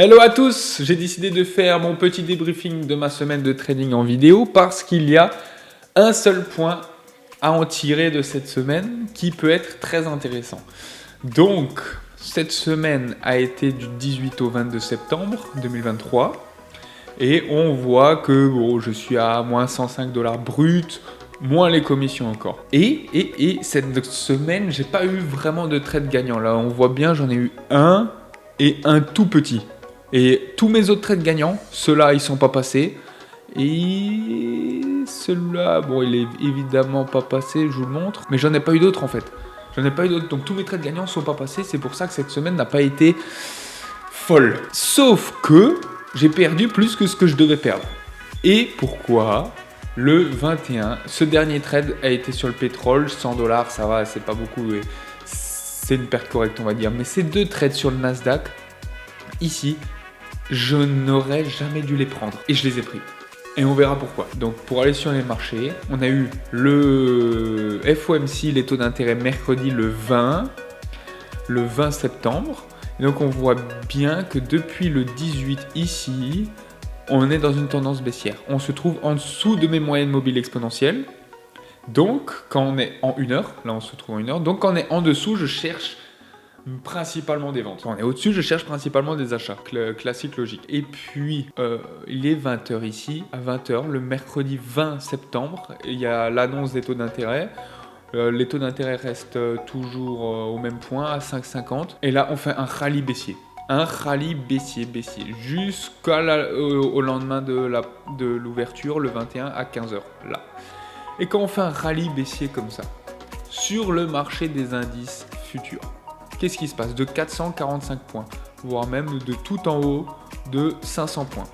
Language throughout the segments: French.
Hello à tous, j'ai décidé de faire mon petit débriefing de ma semaine de trading en vidéo parce qu'il y a un seul point à en tirer de cette semaine qui peut être très intéressant. Donc, cette semaine a été du 18 au 22 septembre 2023 et on voit que bon, je suis à moins 105 $ brut, moins les commissions encore. Et cette semaine, j'ai pas eu vraiment de trade gagnant. Là, on voit bien, j'en ai eu un et un tout petit. Et tous mes autres trades gagnants, ceux-là, ils sont pas passés. Et celui-là, bon, il est évidemment pas passé, je vous le montre. Mais j'en ai pas eu d'autres en fait. J'en ai pas eu d'autres. Donc tous mes trades gagnants sont pas passés. C'est pour ça que cette semaine n'a pas été folle. Sauf que j'ai perdu plus que ce que je devais perdre. Et pourquoi ? Le 21, ce dernier trade a été sur le pétrole, 100 $, ça va, c'est pas beaucoup. C'est une perte correcte, on va dire. Mais ces deux trades sur le Nasdaq, ici, je n'aurais jamais dû les prendre. Et je les ai pris. Et on verra pourquoi. Donc pour aller sur les marchés, on a eu le FOMC, les taux d'intérêt mercredi le 20 septembre. Et donc on voit bien que depuis le 18 ici, on est dans une tendance baissière. On se trouve en dessous de mes moyennes mobiles exponentielles. Donc quand on est en 1 heure, là on se trouve en 1 heure, donc quand on est en dessous, je cherche principalement des ventes. Quand on est au-dessus, je cherche principalement des achats, classique, logique. Et puis, il est 20h ici, à 20h, le mercredi 20 septembre, il y a l'annonce des taux d'intérêt. Les taux d'intérêt restent toujours au même point, à 5,50. Et là, on fait un rallye baissier. Un rallye baissier, jusqu'au lendemain de l'ouverture, le 21 à 15h, là. Et quand on fait un rallye baissier comme ça, sur le marché des indices futurs, qu'est-ce qui se passe ? De 445 points, voire même de tout en haut de 500 points.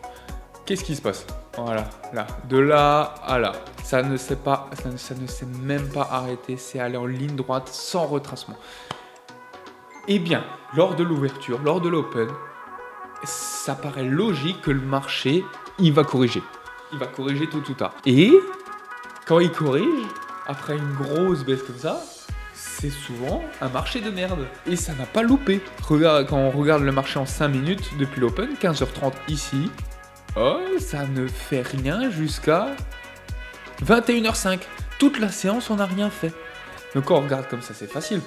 Qu'est-ce qui se passe ? Voilà, là, de là à là. Ça ne s'est même pas arrêté, c'est allé en ligne droite sans retracement. Eh bien, lors de l'ouverture, lors de l'open, ça paraît logique que le marché, il va corriger. Il va corriger tôt ou tard. Et quand il corrige, après une grosse baisse comme ça, c'est souvent un marché de merde. Et ça n'a pas loupé. Regarde, quand on regarde le marché en 5 minutes depuis l'open, 15h30 ici, oh, ça ne fait rien jusqu'à 21h05. Toute la séance, on n'a rien fait. Donc quand on regarde comme ça, c'est facile.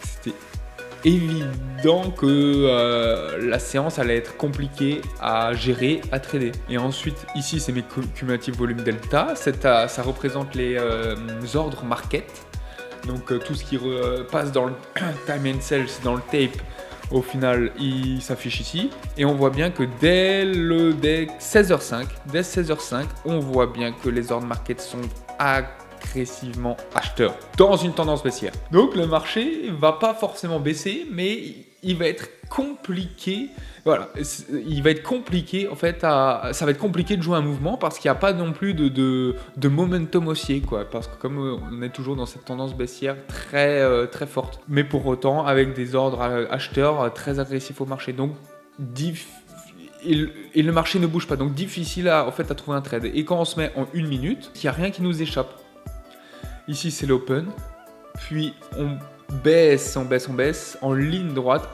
C'était évident que la séance allait être compliquée à gérer, à trader. Et ensuite, ici, c'est mes cumulatifs volume delta. Ça représente les ordres market. Donc tout ce qui passe dans le time and sales, dans le tape, au final, il s'affiche ici. Et on voit bien que dès 16h05, on voit bien que les ordres market sont agressivement acheteurs dans une tendance baissière. Donc le marché va pas forcément baisser, mais il va être compliqué. Voilà, il va être compliqué en fait. Ça va être compliqué de jouer un mouvement parce qu'il n'y a pas non plus de momentum haussier, quoi. Parce que comme on est toujours dans cette tendance baissière très forte, mais pour autant avec des ordres acheteurs très agressifs au marché. Donc et le marché ne bouge pas, donc difficile à trouver un trade. Et quand on se met en 1 minute, il n'y a rien qui nous échappe. Ici c'est l'open, puis on baisse, en ligne droite,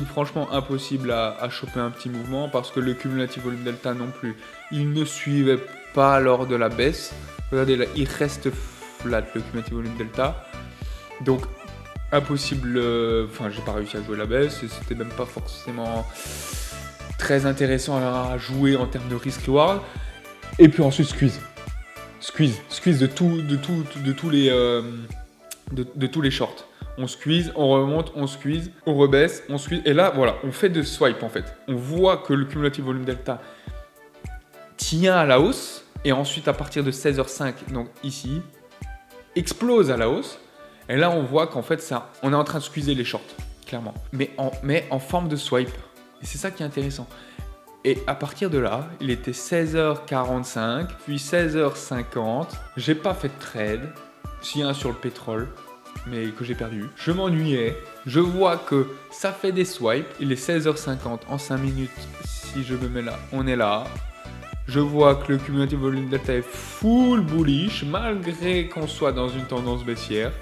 franchement impossible à choper un petit mouvement parce que le cumulatif volume delta non plus, il ne suivait pas lors de la baisse. Regardez là, il reste flat le cumulatif volume delta, donc impossible, j'ai pas réussi à jouer la baisse et c'était même pas forcément très intéressant à jouer en termes de risk-reward. Et puis ensuite squeeze de tous les shorts. On squeeze, on remonte, on squeeze, on rebaisse, on squeeze. Et là, voilà, on fait de swipe en fait. On voit que le cumulative volume delta tient à la hausse. Et ensuite, à partir de 16h05, donc ici, explose à la hausse. Et là, on voit qu'en fait, on est en train de squeezer les shorts, clairement. Mais en forme de swipe. Et c'est ça qui est intéressant. Et à partir de là, il était 16h45, puis 16h50. J'ai pas fait de trade, s'il y a un sur le pétrole, mais que j'ai perdu. Je m'ennuyais. Je vois que ça fait des swipes. Il est 16h50 en 5 minutes. Si je me mets là, on est là. Je vois que le cumulative volume delta est full bullish, malgré qu'on soit dans une tendance baissière.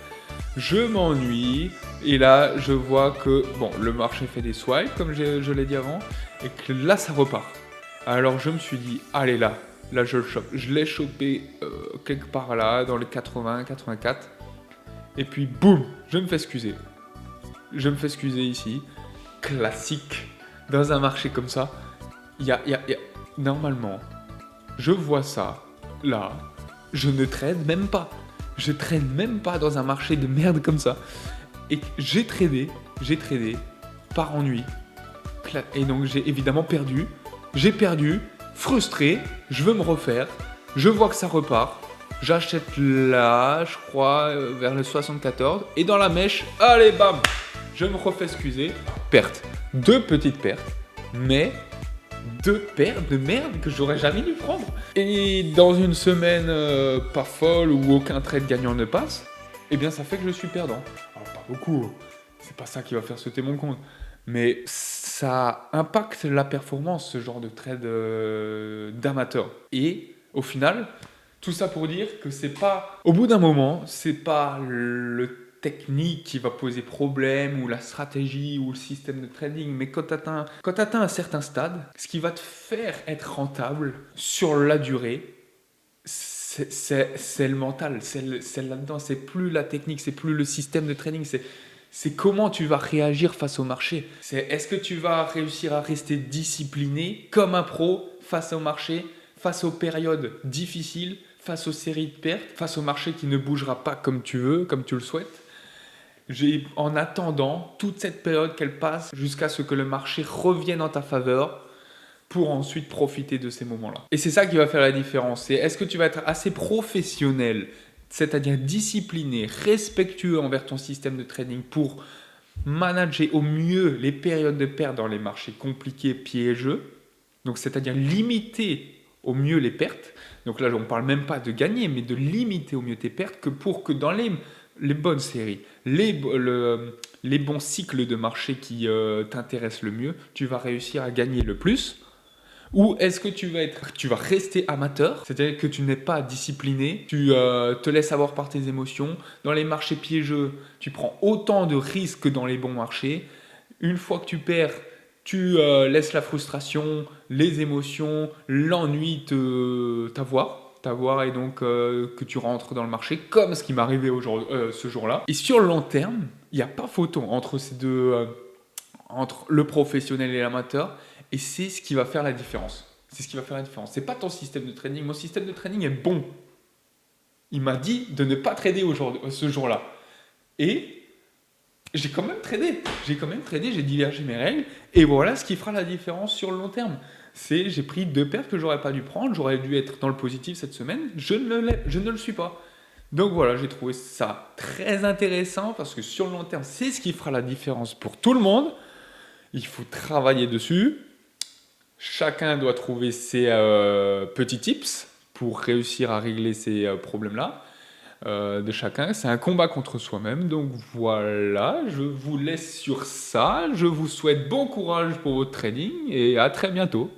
Je m'ennuie et là je vois que bon, le marché fait des swipes comme je l'ai dit avant et que là ça repart. Alors je me suis dit allez là je le chope. Je l'ai chopé quelque part là dans les 80, 84 et puis boum, je me fais excuser. Je me fais excuser ici. Classique. Dans un marché comme ça, normalement, je vois ça, là, je ne traîne même pas. Je traîne même pas dans un marché de merde comme ça. Et j'ai tradé par ennui. Et donc j'ai évidemment perdu. J'ai perdu, frustré, je veux me refaire. Je vois que ça repart. J'achète là, je crois, vers le 74. Et dans la mèche, allez, bam! Je me refais excuser. Perte. 2 petites pertes. Mais 2 pertes de merde que j'aurais jamais dû prendre. Et dans une semaine pas folle où aucun trade gagnant ne passe, eh bien ça fait que je suis perdant. Alors pas beaucoup, c'est pas ça qui va faire sauter mon compte. Mais ça impacte la performance, ce genre de trade d'amateur. Et au final, tout ça pour dire que c'est pas, au bout d'un moment, c'est pas le technique qui va poser problème ou la stratégie ou le système de trading, mais quand tu atteins un certain stade, ce qui va te faire être rentable sur la durée, c'est le mental, c'est là-dedans, c'est plus la technique, c'est plus le système de trading, c'est comment tu vas réagir face au marché. C'est est-ce que tu vas réussir à rester discipliné comme un pro face au marché, face aux périodes difficiles, face aux séries de pertes, face au marché qui ne bougera pas comme tu veux, comme tu le souhaites. En attendant toute cette période qu'elle passe jusqu'à ce que le marché revienne en ta faveur pour ensuite profiter de ces moments-là. Et c'est ça qui va faire la différence. C'est est-ce que tu vas être assez professionnel, c'est-à-dire discipliné, respectueux envers ton système de trading pour manager au mieux les périodes de perte dans les marchés compliqués, piégeux, donc c'est-à-dire limiter au mieux les pertes. Donc là, on ne parle même pas de gagner, mais de limiter au mieux tes pertes pour que dans les bonnes séries, les bons cycles de marché qui t'intéressent le mieux, tu vas réussir à gagner le plus. Ou est-ce que tu vas rester amateur, c'est-à-dire que tu n'es pas discipliné, tu te laisses avoir par tes émotions. Dans les marchés piégeux, tu prends autant de risques que dans les bons marchés. Une fois que tu perds, tu laisses la frustration, les émotions, l'ennui t'avoir et donc que tu rentres dans le marché comme ce qui m'est arrivé ce jour-là. Et sur le long terme, il n'y a pas photo entre ces deux, entre le professionnel et l'amateur, et c'est ce qui va faire la différence. C'est ce qui va faire la différence. C'est pas ton système de trading. Mon système de trading est bon. Il m'a dit de ne pas trader ce jour-là. Et j'ai quand même tradé. J'ai divergé mes règles. Et voilà ce qui fera la différence sur le long terme. J'ai pris 2 pertes que j'aurais pas dû prendre. J'aurais dû être dans le positif cette semaine. Je ne le suis pas. Donc voilà, j'ai trouvé ça très intéressant parce que sur le long terme, c'est ce qui fera la différence pour tout le monde. Il faut travailler dessus. Chacun doit trouver ses petits tips pour réussir à régler ces problèmes-là de chacun. C'est un combat contre soi-même. Donc voilà, je vous laisse sur ça. Je vous souhaite bon courage pour votre trading et à très bientôt.